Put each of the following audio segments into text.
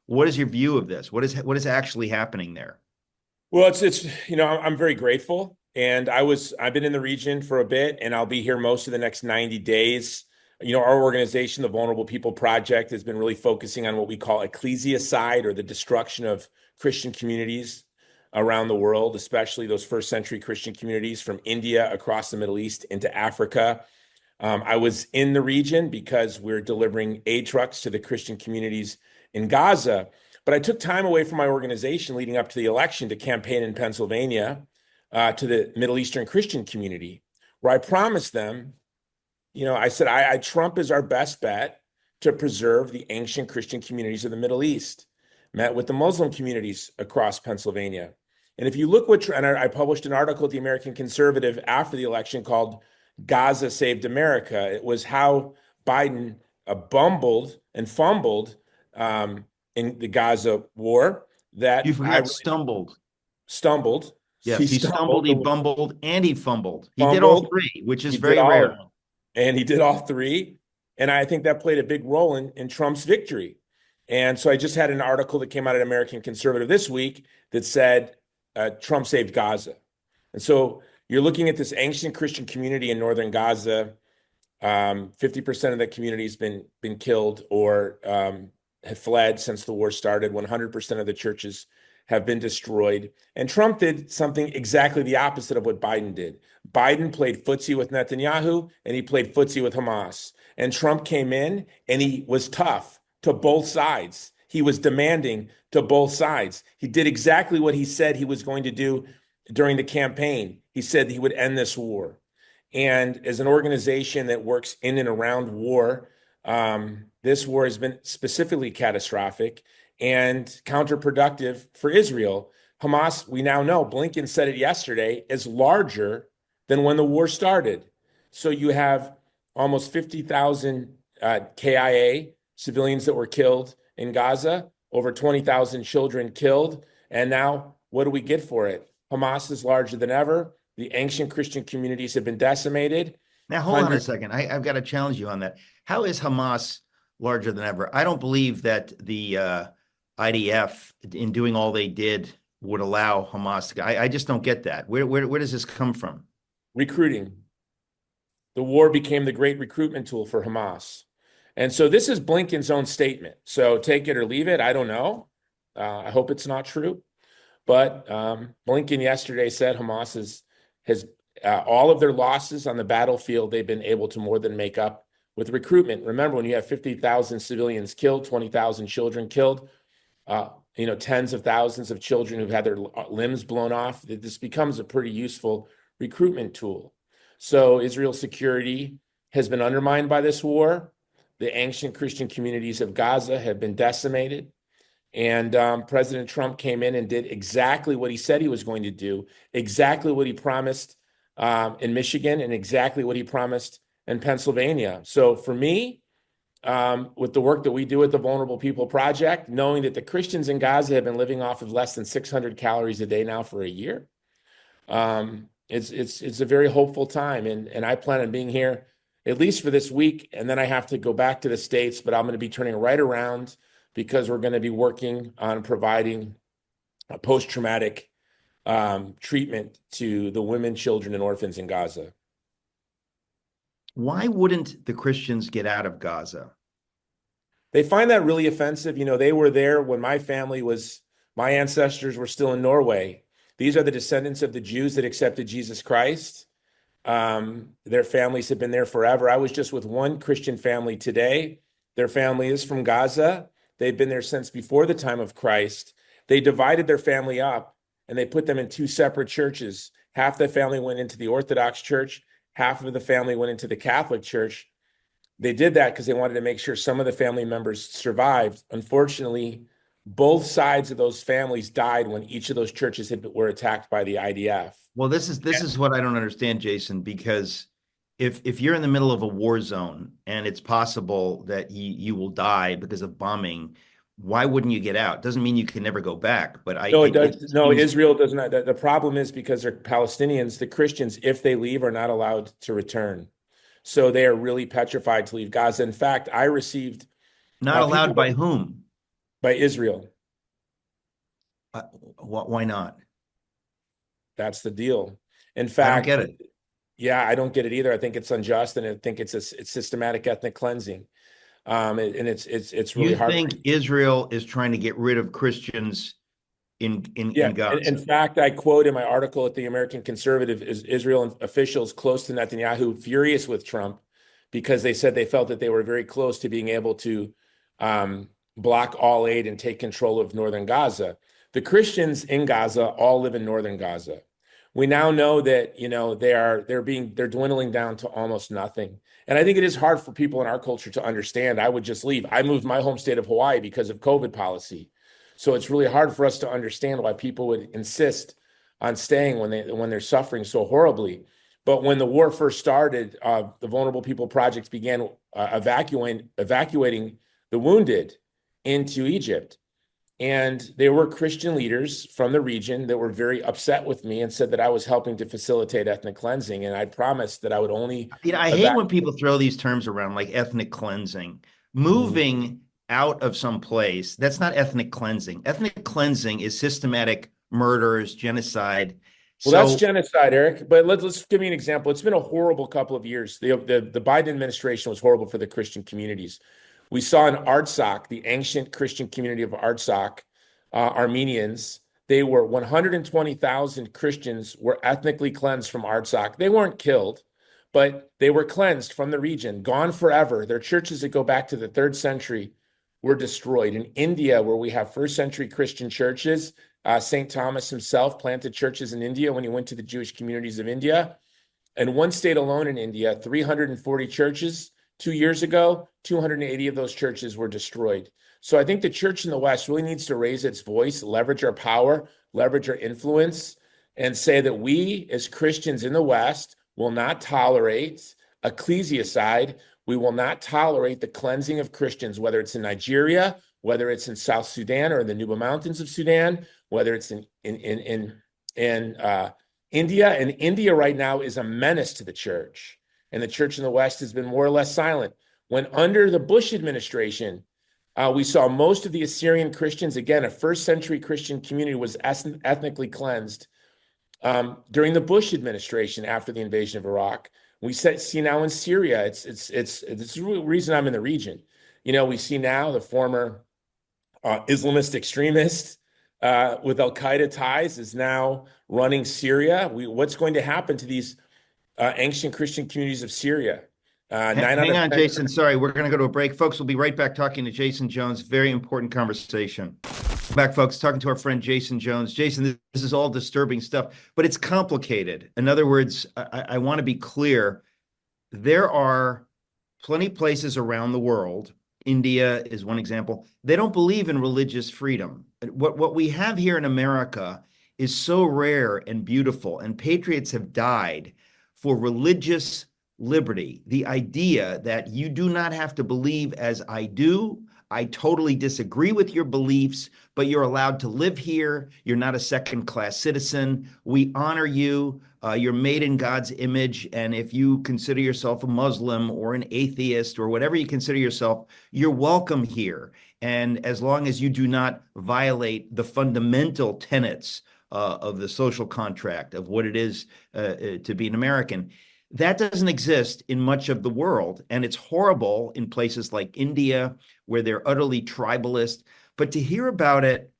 What is your view of this? What is actually happening there? Well, I'm very grateful. And I've been in the region for a bit, and I'll be here most of the next 90 days. Our organization, the Vulnerable People Project, has been really focusing on what we call ecclesiocide, or the destruction of Christian communities around the world, especially those first century Christian communities from India across the Middle East into Africa. I was in the region because we're delivering aid trucks to the Christian communities in Gaza. But I took time away from my organization leading up to the election to campaign in Pennsylvania to the Middle Eastern Christian community, where I promised them, I said, Trump is our best bet to preserve the ancient Christian communities of the Middle East. Met with the Muslim communities across Pennsylvania. And if you look and I published an article at the American Conservative after the election called Gaza Saved America. It was how Biden bumbled and fumbled in the Gaza war You that I forgot really stumbled. stumbled. He Yes, he stumbled, stumbled, he bumbled, and he fumbled. He did all fumbled. three, which is He did very all rare. of them. And he did all three. And I think that played a big role in Trump's victory. And so I just had an article that came out at American Conservative this week that said Trump saved Gaza. And so you're looking at this ancient Christian community in northern Gaza. 50% of the community has been killed or have fled since the war started. 100% of the churches have been destroyed. And Trump did something exactly the opposite of what Biden did. Biden played footsie with Netanyahu, and he played footsie with Hamas. And Trump came in and he was tough to both sides. He was demanding to both sides. He did exactly what he said he was going to do during the campaign. He said he would end this war. And as an organization that works in and around war, this war has been specifically catastrophic and counterproductive for Israel. Hamas, we now know, Blinken said it yesterday, is larger than when the war started. So you have almost 50,000 KIA civilians that were killed in Gaza, over 20,000 children killed. And now what do we get for it? Hamas is larger than ever. The ancient Christian communities have been decimated. Now, hold on a Hundreds. second. I've got to challenge you on that. How is Hamas larger than ever? I don't believe that the IDF, in doing all they did, would allow Hamas to. I just don't get that. Where does this come from? Recruiting. The war became the great recruitment tool for Hamas. And so this is Blinken's own statement. So take it or leave it. I don't know. I hope it's not true. But Blinken yesterday said Hamas has all of their losses on the battlefield, they've been able to more than make up with recruitment. Remember, when you have 50,000 civilians killed, 20,000 children killed, tens of thousands of children who've had their limbs blown off, this becomes a pretty useful recruitment tool. So Israel's security has been undermined by this war. The ancient Christian communities of Gaza have been decimated. And President Trump came in and did exactly what he said he was going to do, exactly what he promised in Michigan, and exactly what he promised in Pennsylvania. So for me, with the work that we do at the Vulnerable People Project, knowing that the Christians in Gaza have been living off of less than 600 calories a day now for a year, it's a very hopeful time. And I plan on being here at least for this week, and then I have to go back to the States, but I'm going to be turning right around because we're going to be working on providing a post-traumatic treatment to the women, children, and orphans in Gaza. Why wouldn't the Christians get out of Gaza? They find that really offensive. They were there when my ancestors were still in Norway. These are the descendants of the Jews that accepted Jesus Christ. Their families have been there forever. I was just with one Christian family today. Their family is from Gaza. They've been there since before the time of Christ. They divided their family up and they put them in two separate churches. Half the family went into the Orthodox Church, half of the family went into the Catholic Church. They did that because they wanted to make sure some of the family members survived. Unfortunately, both sides of those families died when each of those churches were attacked by the IDF. Well, this is what I don't understand, Jason, because if you're in the middle of a war zone and it's possible that you will die because of bombing, why wouldn't you get out? Doesn't mean you can never go back, but No, it it does. No, seems. Israel does not. The problem is because they're Palestinians, the Christians, if they leave, are not allowed to return. So they are really petrified to leave Gaza. In fact, I received Not allowed people. by whom? by Israel. Why not? That's the deal. In I don't fact, get it. yeah, I don't get it either. I think it's unjust, and I think it's systematic ethnic cleansing. And it's really You hard. think Israel is trying to get rid of Christians Yeah, in in Gaza? fact, I quote in my article at the American Conservative is Israel officials close to Netanyahu furious with Trump because they said they felt that they were very close to being able to block all aid and take control of northern Gaza. The Christians in Gaza all live in northern Gaza. We now know that they're dwindling down to almost nothing. And I think it is hard for people in our culture to understand. I would just leave. I moved my home state of Hawaii because of COVID policy. So it's really hard for us to understand why people would insist on staying when they're suffering so horribly. But when the war first started, the Vulnerable People Project began evacuating the wounded into Egypt. And there were Christian leaders from the region that were very upset with me and said that I was helping to facilitate ethnic cleansing. And I promised that I would only I hate when evacuate. people throw these terms around like ethnic cleansing. Mhm. Moving out of some place, that's not ethnic cleansing. Ethnic cleansing is systematic murders, genocide. Well, that's So genocide, Eric. But let's give me an example. It's been a horrible couple of years. The Biden administration was horrible for the Christian communities. We saw in Artsakh, the ancient Christian community of Artsakh, Armenians. They were 120,000 Christians were ethnically cleansed from Artsakh. They weren't killed, but they were cleansed from the region, gone forever. Their churches that go back to the third century were destroyed. In India, where we have first century Christian churches, St. Thomas himself planted churches in India when he went to the Jewish communities of India. And one state alone in India, 340 churches. 2 years ago, 280 of those churches were destroyed. So I think the church in the West really needs to raise its voice, leverage our power, leverage our influence, and say that we as Christians in the West will not tolerate ecclesiocide. We will not tolerate the cleansing of Christians, whether it's in Nigeria, whether it's in South Sudan or in the Nuba Mountains of Sudan, whether it's in India. And India right now is a menace to the church. And the church in the West has been more or less silent. When under the Bush administration, we saw most of the Assyrian Christians, again, a first century Christian community, was ethnically cleansed during the Bush administration after the invasion of Iraq. We see now in Syria, it's the reason I'm in the region. We see now the former Islamist extremist with Al Qaeda ties is now running Syria. What's going to happen to these ancient Christian communities of Syria? Nine out hang of on, 10. Jason. Sorry, we're going to go to a break. Folks, we'll be right back talking to Jason Jones. Very important conversation. Back, folks, talking to our friend Jason Jones. Jason, this is all disturbing stuff, but it's complicated. In other words, I want to be clear. There are plenty of places around the world. India is one example. They don't believe in religious freedom. What we have here in America is so rare and beautiful, and patriots have died for religious liberty. The idea that you do not have to believe as I do. I totally disagree with your beliefs, but you're allowed to live here. You're not a second-class citizen. We honor you. You're made in God's image. And if you consider yourself a Muslim or an atheist or whatever you consider yourself, you're welcome here. And as long as you do not violate the fundamental tenets of the social contract of what it is to be an American, that doesn't exist in much of the world. And it's horrible in places like India, where they're utterly tribalist. But to hear about it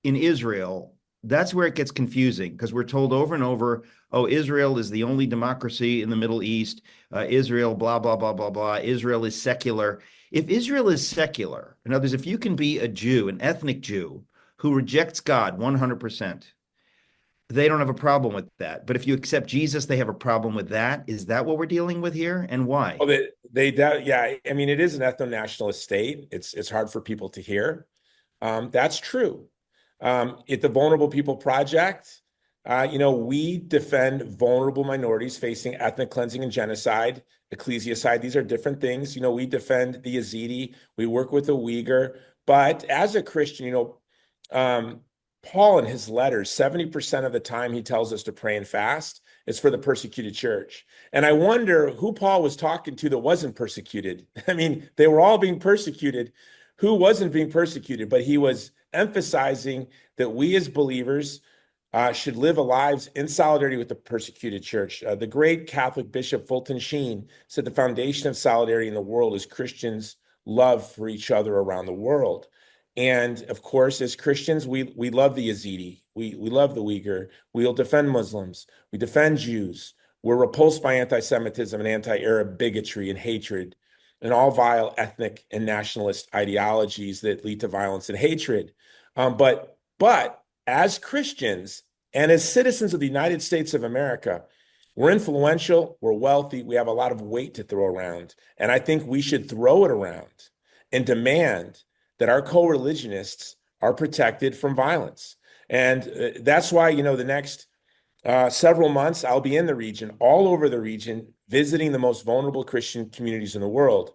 in Israel, that's where it gets confusing, because we're told over and over, oh, Israel is the only democracy in the Middle East. Israel, blah, blah, blah, blah, blah. Israel is secular. If Israel is secular, in other words, if you can be a Jew, an ethnic Jew, who rejects God 100%, they don't have a problem with that. But if you accept Jesus, they have a problem with that. Is that what we're dealing with here, and why? Oh, yeah. I mean, it is an ethno-nationalist state. It's hard for people to hear. That's true. At the Vulnerable People Project, we defend vulnerable minorities facing ethnic cleansing and genocide, ecclesiocide. These are different things. We defend the Yazidi. We work with the Uyghur. But as a Christian, Paul in his letters, 70% of the time he tells us to pray and fast is for the persecuted church. And I wonder who Paul was talking to that wasn't persecuted. I mean, they were all being persecuted. who wasn't being persecuted, but he was emphasizing that we as believers should live our lives in solidarity with the persecuted church. The great Catholic Bishop Fulton Sheen said the foundation of solidarity in the world is Christians' love for each other around the world. And of course, as Christians, we love the Yazidi, we love the Uyghur, we'll defend Muslims, we defend Jews. We're repulsed by anti-Semitism and anti-Arab bigotry and hatred and all vile ethnic and nationalist ideologies that lead to violence and hatred. But as Christians and as citizens of the United States of America, we're influential, we're wealthy, we have a lot of weight to throw around. And I think we should throw it around and demand that our co-religionists are protected from violence. And that's why, the next several months, I'll be in the region, all over the region, visiting the most vulnerable Christian communities in the world.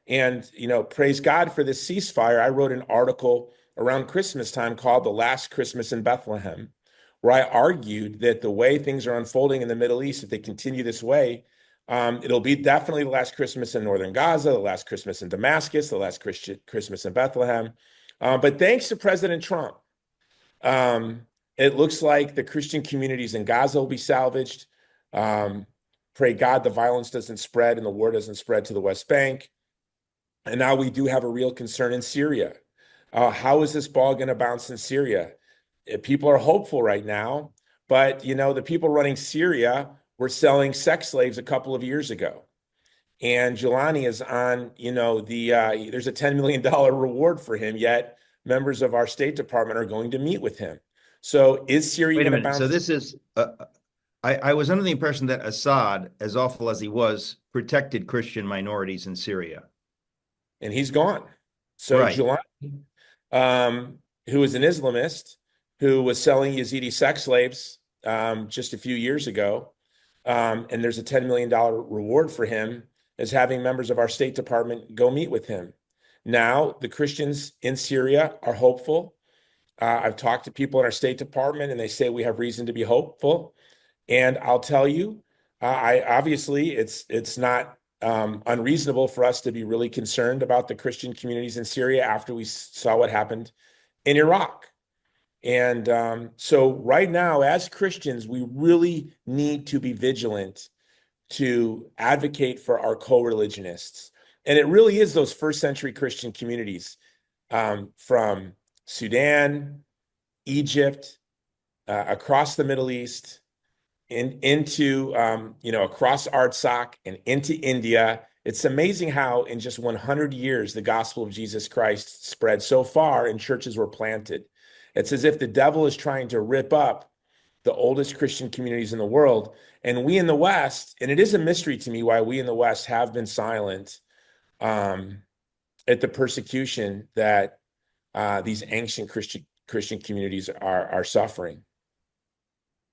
And, praise God for this ceasefire. I wrote an article around Christmas time called The Last Christmas in Bethlehem, where I argued that the way things are unfolding in the Middle East, if they continue this way, it'll be definitely the last Christmas in northern Gaza, the last Christmas in Damascus, the last Christmas in Bethlehem. But thanks to President Trump, it looks like the Christian communities in Gaza will be salvaged. Pray God the violence doesn't spread and the war doesn't spread to the West Bank. And now we do have a real concern in Syria. How is this ball going to bounce in Syria? People are hopeful right now, but the people running Syria were selling sex slaves a couple of years ago. And Giuliani is on, there's a $10 million reward for him, yet members of our State Department are going to meet with him. So is Syria Wait a going to minute. bounce? So this is, I was under the impression that Assad, as awful as he was, protected Christian minorities in Syria. And he's gone. So Right. Giuliani, who is an Islamist, who was selling Yazidi sex slaves just a few years ago, and there's a $10 million reward for him, is having members of our State Department go meet with him. Now, the Christians in Syria are hopeful. I've talked to people in our State Department, and they say we have reason to be hopeful. And I'll tell you, obviously it's not unreasonable for us to be really concerned about the Christian communities in Syria after we saw what happened in Iraq. And so right now, as Christians, we really need to be vigilant to advocate for our co-religionists. And it really is those first century Christian communities from Sudan, Egypt, across the Middle East, into across Artsakh and into India. It's amazing how in just 100 years the gospel of Jesus Christ spread so far and churches were planted. It's as if the devil is trying to rip up the oldest Christian communities in the world. And we in the West, and it is a mystery to me why we in the West have been silent at the persecution that these ancient Christian communities are suffering.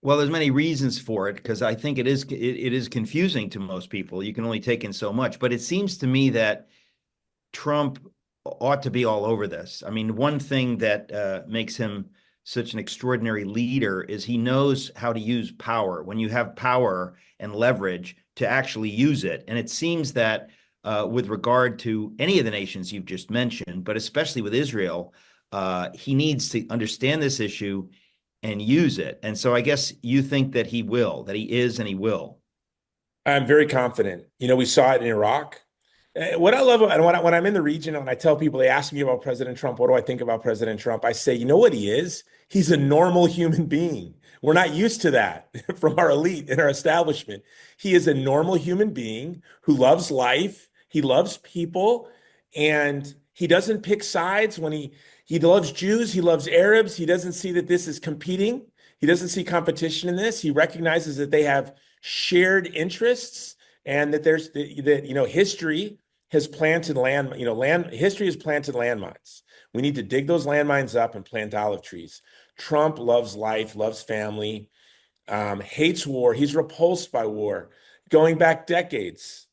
Well, there's many reasons for it, because I think it is confusing to most people. You can only take in so much, but it seems to me that Trump ought to be all over this. I mean, one thing that makes him such an extraordinary leader is he knows how to use power. When you have power and leverage, to actually use it. And it seems that with regard to any of the nations you've just mentioned, but especially with Israel, he needs to understand this issue and use it. And so I guess you think that he will, that he is, and he will. I'm very confident. We saw it in Iraq. What I love, and when I'm in the region and I tell people, they ask me about President Trump, what do I think about President Trump? I say, you know what he is? He's a normal human being. We're not used to that from our elite and our establishment. He is a normal human being who loves life. He loves people, and he doesn't pick sides. When he loves Jews, he loves Arabs. He doesn't see that this is competing. He doesn't see competition in this. He recognizes that they have shared interests, and that history has planted history has planted landmines. We need to dig those landmines up and plant olive trees. Trump loves life, loves family, hates war. He's repulsed by war, going back decades.